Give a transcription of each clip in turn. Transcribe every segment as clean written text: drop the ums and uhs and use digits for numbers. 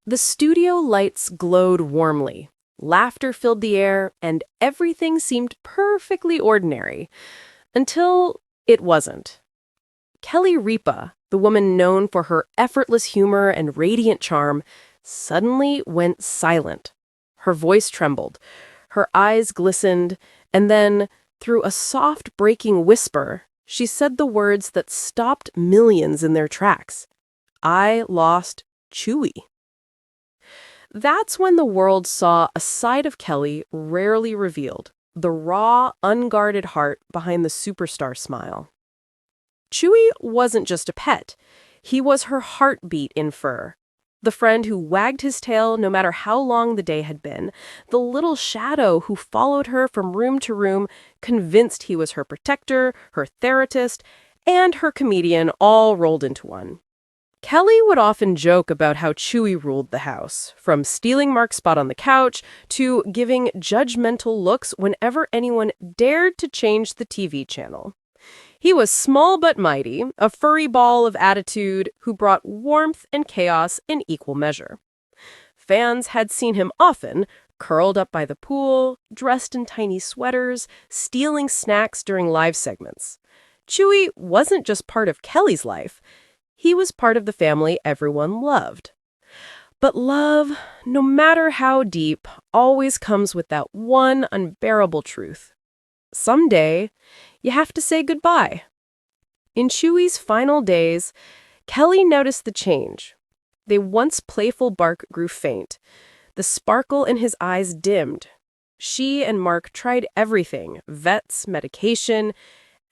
The studio lights glowed warmly. Laughter filled the air, and everything seemed perfectly ordinary. Until it wasn't. Kelly Ripa, the woman known for her effortless humor and radiant charm, suddenly went silent. Her voice trembled, her eyes glistened, and then, through a soft, breaking whisper, she said the words that stopped millions in their tracks. I lost Chewie. That's when the world saw a side of Kelly rarely revealed, the raw, unguarded heart behind the superstar smile. Chewie wasn't just a pet. He was her heartbeat in fur. The friend who wagged his tail no matter how long the day had been, the little shadow who followed her from room to room, convinced he was her protector, her therapist, and her comedian all rolled into one. Kelly would often joke about how Chewie ruled the house, from stealing Mark's spot on the couch to giving judgmental looks whenever anyone dared to change the TV channel. He was small but mighty, a furry ball of attitude who brought warmth and chaos in equal measure. Fans had seen him often, curled up by the pool, dressed in tiny sweaters, stealing snacks during live segments. Chewie wasn't just part of Kelly's life. He was part of the family everyone loved. But love, no matter how deep, always comes with that one unbearable truth. Someday, you have to say goodbye. In Chewie's final days, Kelly noticed the change. The once playful bark grew faint. The sparkle in his eyes dimmed. She and Mark tried everything, vets, medication,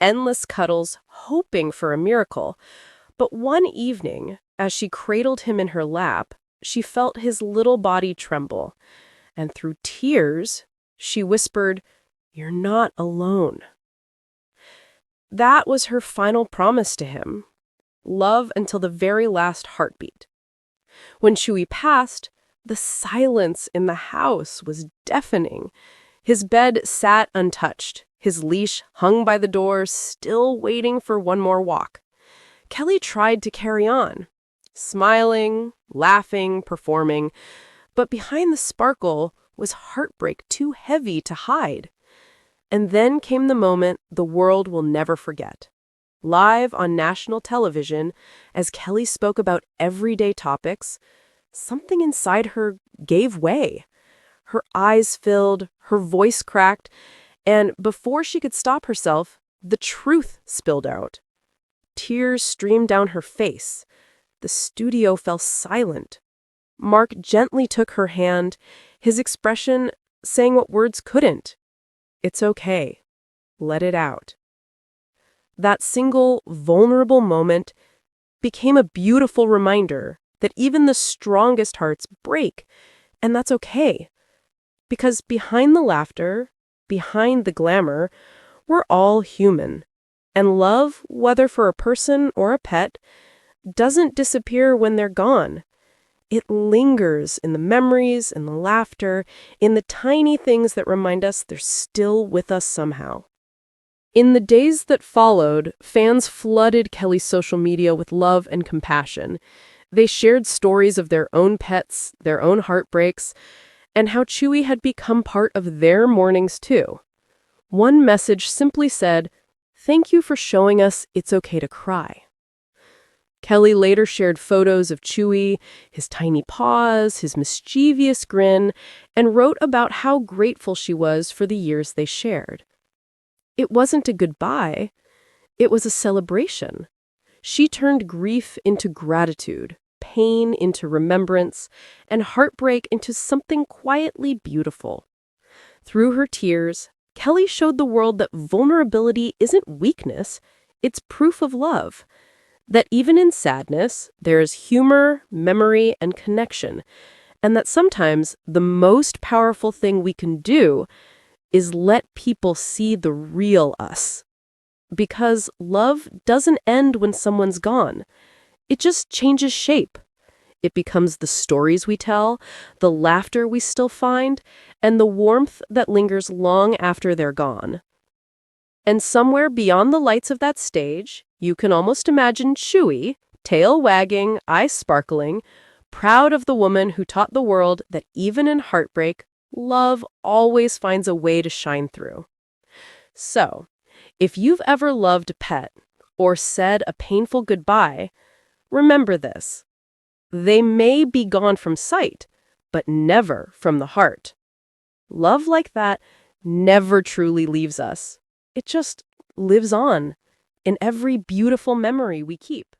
endless cuddles, hoping for a miracle. But one evening, as she cradled him in her lap, she felt his little body tremble. And through tears, she whispered, "You're not alone." That was her final promise to him. Love until the very last heartbeat. When Chewie passed, the silence in the house was deafening. His bed sat untouched, his leash hung by the door, still waiting for one more walk. Kelly tried to carry on, smiling, laughing, performing, but behind the sparkle was heartbreak too heavy to hide. And then came the moment the world will never forget. Live on national television, as Kelly spoke about everyday topics, something inside her gave way. Her eyes filled, her voice cracked, and before she could stop herself, the truth spilled out. Tears streamed down her face. The studio fell silent. Mark gently took her hand, his expression saying what words couldn't. It's okay. Let it out. That single, vulnerable moment became a beautiful reminder that even the strongest hearts break, and that's okay. Because behind the laughter, behind the glamour, we're all human. And love, whether for a person or a pet, doesn't disappear when they're gone. It lingers in the memories, in the laughter, in the tiny things that remind us they're still with us somehow. In the days that followed, fans flooded Kelly's social media with love and compassion. They shared stories of their own pets, their own heartbreaks, and how Chewie had become part of their mornings too. One message simply said, "Thank you for showing us it's okay to cry." Kelly later shared photos of Chewie, his tiny paws, his mischievous grin, and wrote about how grateful she was for the years they shared. It wasn't a goodbye, it was a celebration. She turned grief into gratitude, pain into remembrance, and heartbreak into something quietly beautiful. Through her tears, Kelly showed the world that vulnerability isn't weakness, it's proof of love. That even in sadness, there is humor, memory, and connection, and that sometimes the most powerful thing we can do is let people see the real us. Because love doesn't end when someone's gone. It just changes shape. It becomes the stories we tell, the laughter we still find, and the warmth that lingers long after they're gone. And somewhere beyond the lights of that stage, you can almost imagine Chewie, tail wagging, eyes sparkling, Proud of the woman who taught the world that even in heartbreak, love always finds a way to shine through. So, if you've ever loved a pet or said a painful goodbye, remember this. They may be gone from sight, but never from the heart. Love like that never truly leaves us. It just lives on in every beautiful memory we keep.